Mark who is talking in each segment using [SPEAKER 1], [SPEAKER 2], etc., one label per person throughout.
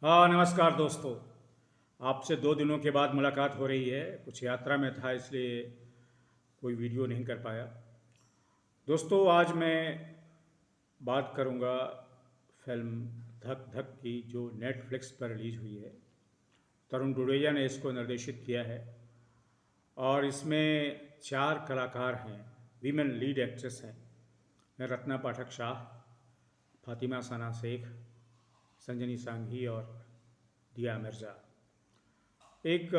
[SPEAKER 1] हाँ, नमस्कार दोस्तों। आपसे 2 दिनों के बाद मुलाकात हो रही है। कुछ यात्रा में था इसलिए कोई वीडियो नहीं कर पाया। दोस्तों, आज मैं बात करूँगा फ़िल्म धक धक की, जो नेटफ्लिक्स पर रिलीज़ हुई है। तरुण डुडेजा ने इसको निर्देशित किया है और इसमें 4 कलाकार हैं, वीमेन लीड एक्ट्रेस हैं। रत्ना पाठक शाह, फातिमा सना शेख, संजनी सांघी और दिया मिर्ज़ा। एक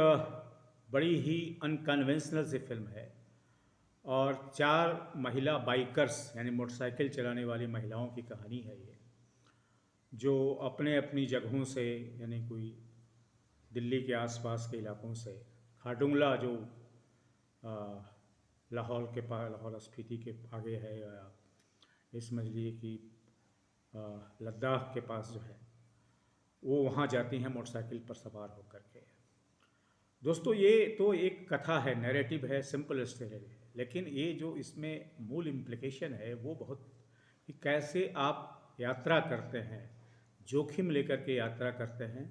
[SPEAKER 1] बड़ी ही अनकन्वेंशनल सी फिल्म है और 4 महिला बाइकर्स यानी मोटरसाइकिल चलाने वाली महिलाओं की कहानी है ये, जो अपने अपनी जगहों से, यानी कोई दिल्ली के आसपास के इलाकों से, खाडुंगला जो अ, लाहौर के पास, लाहौर स्पीति के आगे है, या ये समझ लीजिए कि लद्दाख के पास जो है, वो वहाँ जाती हैं मोटरसाइकिल पर सवार होकर के। दोस्तों, ये तो एक कथा है, नैरेटिव है, सिंपल स्टोरी है, लेकिन ये जो इसमें मूल इम्प्लिकेशन है वो बहुत, कि कैसे आप यात्रा करते हैं, जोखिम लेकर के यात्रा करते हैं।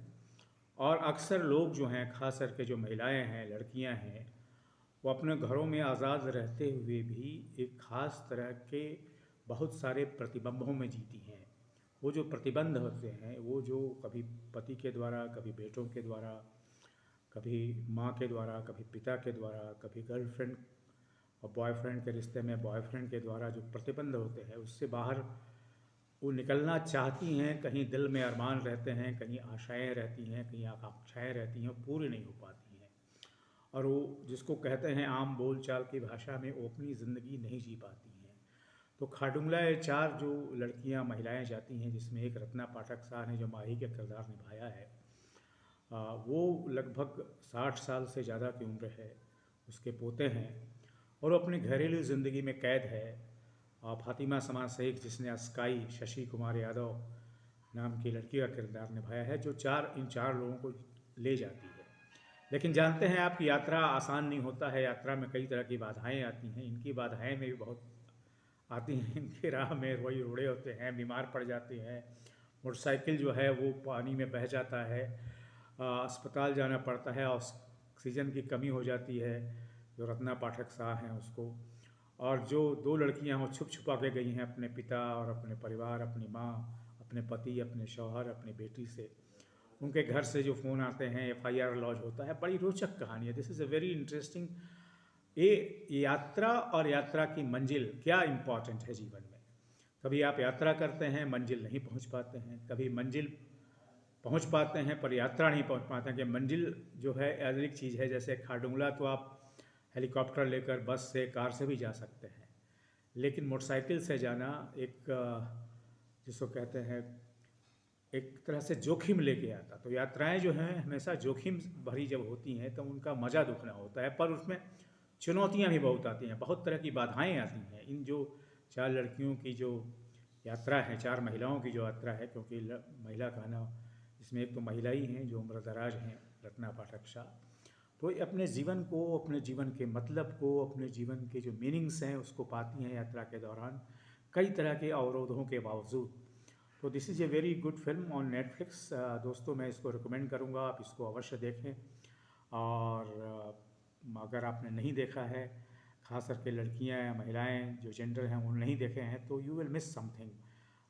[SPEAKER 1] और अक्सर लोग जो हैं, खास करके जो महिलाएं हैं, लड़कियां हैं, वो अपने घरों में आज़ाद रहते हुए भी एक ख़ास तरह के बहुत सारे प्रतिबंधों में जीती हैं। वो जो प्रतिबंध होते हैं, वो जो कभी पति के द्वारा, कभी बेटों के द्वारा, कभी माँ के द्वारा, कभी पिता के द्वारा, कभी गर्लफ्रेंड और बॉयफ्रेंड के रिश्ते में बॉयफ्रेंड के द्वारा जो प्रतिबंध होते हैं, उससे बाहर वो निकलना चाहती हैं। कहीं दिल में अरमान रहते हैं, कहीं आशाएं रहती हैं, कहीं आकांक्षाएं रहती हैं, पूरी नहीं हो पाती हैं। और वो जिसको कहते हैं आम बोल चाल की भाषा में, वो अपनी ज़िंदगी नहीं जी पाती हैं। तो खाडुंगला ये 4 जो लड़कियां, महिलाएं जाती हैं, जिसमें एक रत्ना पाठक शाह ने जो माही का किरदार निभाया है, वो लगभग 60 साल से ज़्यादा की उम्र है, उसके पोते हैं, और वो अपनी घरेलू ज़िंदगी में कैद है। फातिमा समा शेख, जिसने स्काई, शशि कुमार यादव नाम की लड़की का किरदार निभाया है, जो इन चार लोगों को ले जाती है। लेकिन जानते हैं आप कि यात्रा आसान नहीं होता है। यात्रा में कई तरह की बाधाएं आती हैं। इनकी बाधाएं में भी बहुत आती हैं। इनके राह में वही रोड़े होते हैं, बीमार पड़ जाते हैं, मोटरसाइकिल जो है वो पानी में बह जाता है, अस्पताल जाना पड़ता है, ऑक्सीजन की कमी हो जाती है, जो रत्ना पाठक शाह हैं उसको। और जो 2 लड़कियां वो छुप छुपा के गई हैं अपने पिता और अपने परिवार, अपनी माँ, अपने पति, अपने शौहर, अपनी बेटी से, उनके घर से जो फ़ोन आते हैं, एफआईआर लॉन्च होता है। बड़ी रोचक कहानी है। This is a very interesting. ये यात्रा और यात्रा की मंजिल क्या इम्पॉर्टेंट है जीवन में। कभी आप यात्रा करते हैं, मंजिल नहीं पहुंच पाते हैं, कभी मंजिल पहुंच पाते हैं पर यात्रा नहीं पहुंच पाते हैं। कि मंजिल जो है एक चीज़ है, जैसे खाडुंगला तो आप हेलीकॉप्टर लेकर, बस से, कार से भी जा सकते हैं, लेकिन मोटरसाइकिल से जाना एक जिसको कहते हैं, एक तरह से जोखिम लेके आता। तो यात्राएं जो हैं हमेशा जोखिम भरी जब होती हैं तो उनका मज़ा दुखना होता है, पर उसमें चुनौतियां भी बहुत आती हैं, बहुत तरह की बाधाएं आती हैं। इन जो 4 लड़कियों की जो यात्रा है, 4 महिलाओं की जो यात्रा है, क्योंकि महिला कहना, इसमें एक तो महिला ही हैं जो उम्रदराज हैं, रत्ना पाठक शाह। तो ये अपने जीवन को, अपने जीवन के मतलब को, अपने जीवन के जो मीनिंग्स हैं उसको पाती हैं यात्रा के दौरान, कई तरह के अवरोधों के बावजूद। तो this is a very good film on Netflix. दोस्तों, मैं इसको रिकमेंड करूँगा, आप इसको अवश्य देखें। और अगर आपने नहीं देखा है, खास करके लड़कियां या महिलाएं जो जेंडर हैं वो नहीं देखे हैं, तो you will miss something,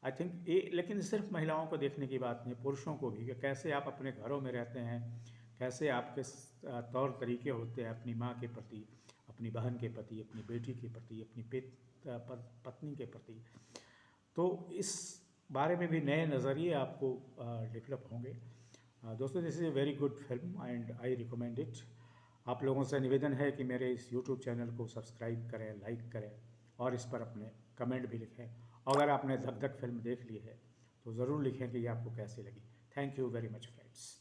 [SPEAKER 1] I think. ये लेकिन सिर्फ महिलाओं को देखने की बात नहीं, पुरुषों को भी, कि कैसे आप अपने घरों में रहते हैं, कैसे आपके तौर तरीके होते हैं अपनी माँ के प्रति, अपनी बहन के प्रति, अपनी बेटी के प्रति, अपनी पत्नी के प्रति। तो इस बारे में भी नए नज़रिए आपको डेवलप होंगे। दोस्तों, this is a very good film and I recommend it. आप लोगों से निवेदन है कि मेरे इस यूट्यूब चैनल को सब्सक्राइब करें, लाइक करें और इस पर अपने कमेंट भी लिखें। और अगर आपने धक धक फिल्म देख ली है तो ज़रूर लिखें कि ये आपको कैसी लगी। Thank you very much friends.